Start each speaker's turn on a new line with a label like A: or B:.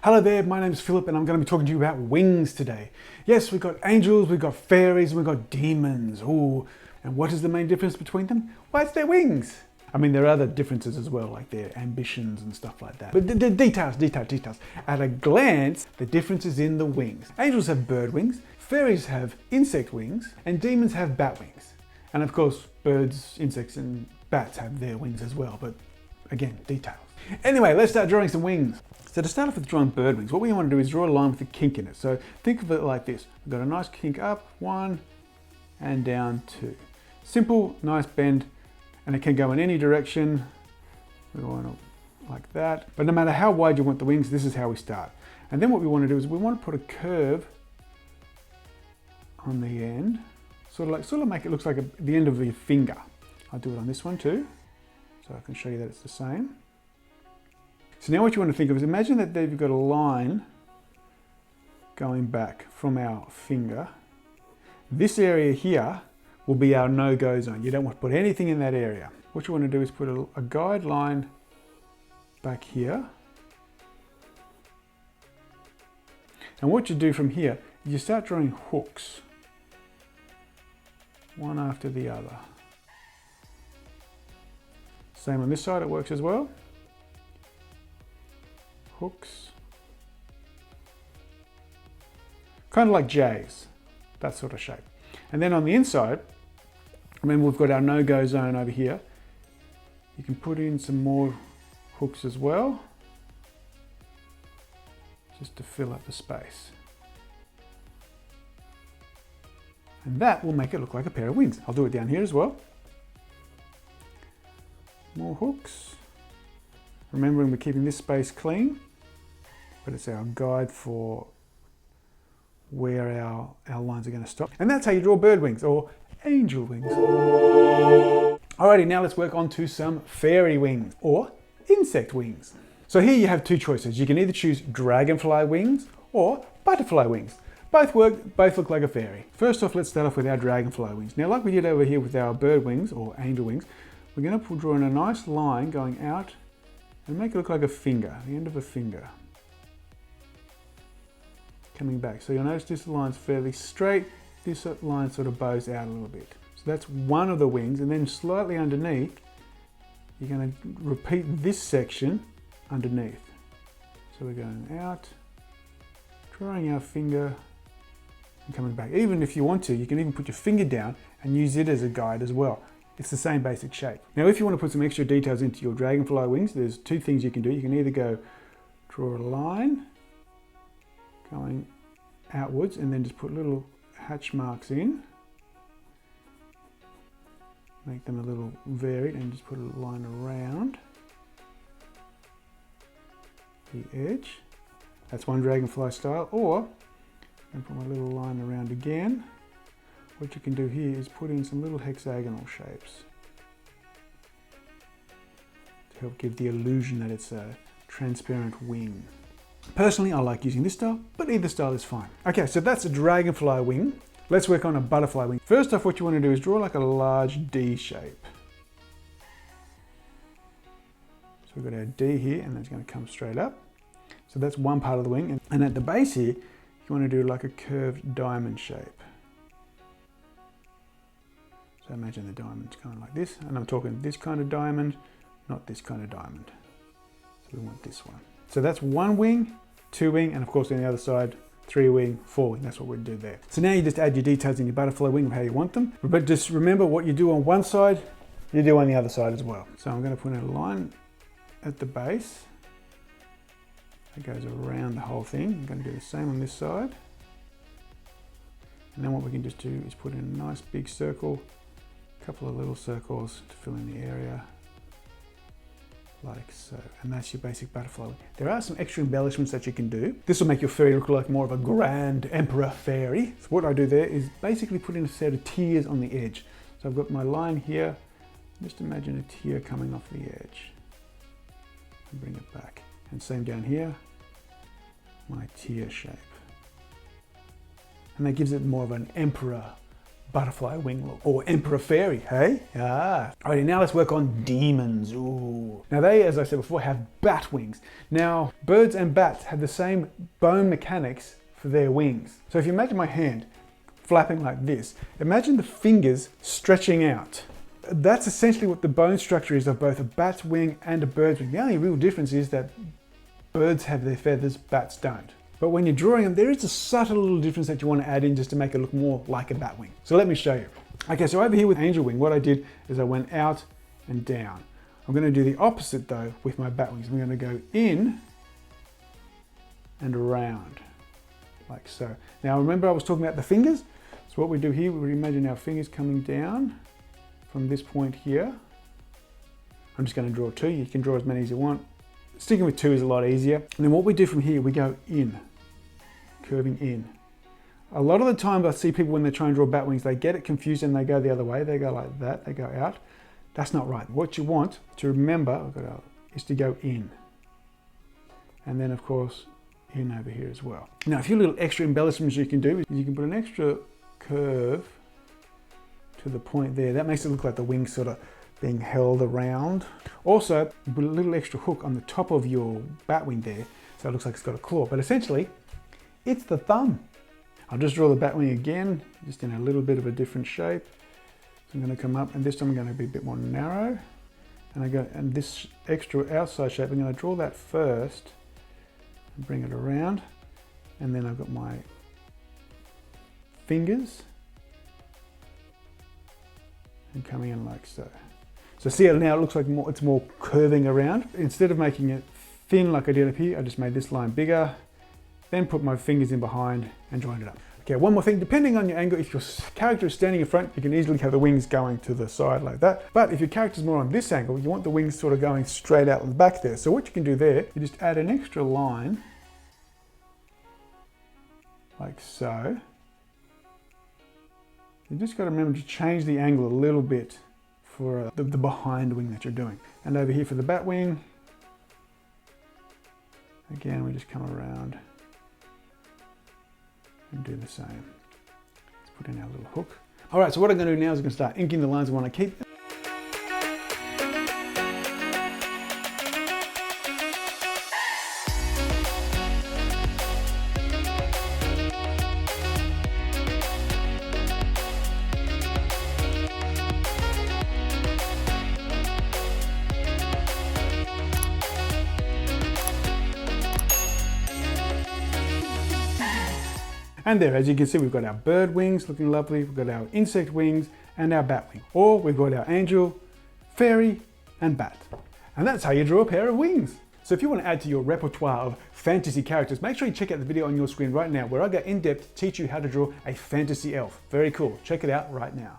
A: Hello there, my name's Philip and I'm going to be talking to you about wings today. Yes, we've got angels, we've got fairies, and we've got demons. Ooh, and what is the main difference between them? Well, it's their wings. I mean, there are other differences as well, like their ambitions and stuff like that. But the details. At a glance, the difference is in the wings. Angels have bird wings, fairies have insect wings, and demons have bat wings. And of course, birds, insects, and bats have their wings as well, but again, details. Anyway, let's start drawing some wings. So to start off with drawing bird wings, what we want to do is draw a line with a kink in it. So think of it like this. We've got a nice kink up, 1, and down 2. Simple, nice bend, and it can go in any direction. We want to like that. But no matter how wide you want the wings, this is how we start. And then what we want to do is we want to put a curve on the end, sort of make it look like the end of your finger. I'll do it on this one too, so I can show you that it's the same. So now what you want to think of is imagine that you've got a line going back from our finger. This area here will be our no-go zone. You don't want to put anything in that area. What you want to do is put a guideline back here. And what you do from here is you start drawing hooks, one after the other. Same on this side, it works as well. Hooks. Kind of like J's, that sort of shape. And then on the inside, remember we've got our no-go zone over here. You can put in some more hooks as well, just to fill up the space. And that will make it look like a pair of wings. I'll do it down here as well. More hooks. Remembering we're keeping this space clean, but it's our guide for where our lines are going to stop. And that's how you draw bird wings or angel wings. Alrighty, now let's work on to some fairy wings or insect wings. So here you have two choices. You can either choose dragonfly wings or butterfly wings. Both work, both look like a fairy. First off, let's start off with our dragonfly wings. Now, like we did over here with our bird wings or angel wings, we're going to draw in a nice line going out and make it look like a finger, the end of a finger. Coming back. So you'll notice this line's fairly straight. This line sort of bows out a little bit. So that's one of the wings, and then slightly underneath, you're going to repeat this section underneath. So we're going out, drawing our finger, and coming back. Even if you want to, you can even put your finger down and use it as a guide as well. It's the same basic shape. Now, if you want to put some extra details into your dragonfly wings, there's two things you can do. You can either go draw a line going outwards and then just put little hatch marks in. Make them a little varied and just put a line around the edge. That's one dragonfly style. Or, and put my little line around again. What you can do here is put in some little hexagonal shapes to help give the illusion that it's a transparent wing. Personally, I like using this style, but either style is fine. Okay, so that's a dragonfly wing. Let's work on a butterfly wing. First off, what you want to do is draw like a large D shape. So we've got our D here, and that's going to come straight up. So that's one part of the wing. And at the base here, you want to do like a curved diamond shape. So imagine the diamond's kind of like this, and I'm talking this kind of diamond, not this kind of diamond. So we want this one. So that's one wing, two wing, and of course on the other side, 3 wing, 4 wing. That's what we'd do there. So now you just add your details in your butterfly wing of how you want them. But just remember what you do on one side, you do on the other side as well. So I'm going to put in a line at the base that goes around the whole thing. I'm going to do the same on this side. And then what we can just do is put in a nice big circle, a couple of little circles to fill in the area. Like so, and that's your basic butterfly wing. There are some extra embellishments that you can do. This will make your fairy look like more of a grand emperor fairy. So what I do there is basically put in a set of tears on the edge. So I've got my line here. Just imagine a tear coming off the edge. And bring it back. And same down here, my tear shape. And that gives it more of an emperor butterfly wing look, or emperor fairy, hey? Ah. Alrighty, now let's work on demons. Ooh. Now they, as I said before, have bat wings. Now, birds and bats have the same bone mechanics for their wings. So if you imagine my hand flapping like this, imagine the fingers stretching out. That's essentially what the bone structure is of both a bat's wing and a bird's wing. The only real difference is that birds have their feathers, bats don't. But when you're drawing them, there is a subtle little difference that you want to add in just to make it look more like a bat wing. So let me show you. Okay, so over here with angel wing, what I did is I went out and down. I'm going to do the opposite though with my bat wings. I'm going to go in and around, like so. Now remember I was talking about the fingers? So what we do here, we imagine our fingers coming down from this point here. I'm just going to draw 2. You can draw as many as you want. Sticking with 2 is a lot easier. And then what we do from here, we go in, curving in. A lot of the times I see people when they try and draw bat wings, they get it confused and they go the other way. They go like that, they go out. That's not right. What you want to remember is to go in. And then of course, in over here as well. Now, a few little extra embellishments you can do is you can put an extra curve to the point there. That makes it look like the wings sort of being held around. Also, you put a little extra hook on the top of your bat wing there, so it looks like it's got a claw, but essentially, it's the thumb. I'll just draw the bat wing again, just in a little bit of a different shape. So I'm going to come up, and this time I'm going to be a bit more narrow. And this extra outside shape, I'm going to draw that first, and bring it around, and then I've got my fingers, and coming in like so. So see how now it looks like it's more curving around. Instead of making it thin like I did up here, I just made this line bigger, then put my fingers in behind and joined it up. Okay, one more thing, depending on your angle, if your character is standing in front, you can easily have the wings going to the side like that. But if your character's more on this angle, you want the wings sort of going straight out the back there. So what you can do there, you just add an extra line, like so. You just got to remember to change the angle a little bit for the behind wing that you're doing. And over here for the bat wing, again, we just come around and do the same. Let's put in our little hook. All right, so what I'm going to do now is I'm going to start inking the lines I want to keep. And there, as you can see, we've got our bird wings looking lovely, we've got our insect wings and our bat wing. Or we've got our angel, fairy and bat. And that's how you draw a pair of wings. So if you want to add to your repertoire of fantasy characters, make sure you check out the video on your screen right now where I go in depth to teach you how to draw a fantasy elf. Very cool. Check it out right now.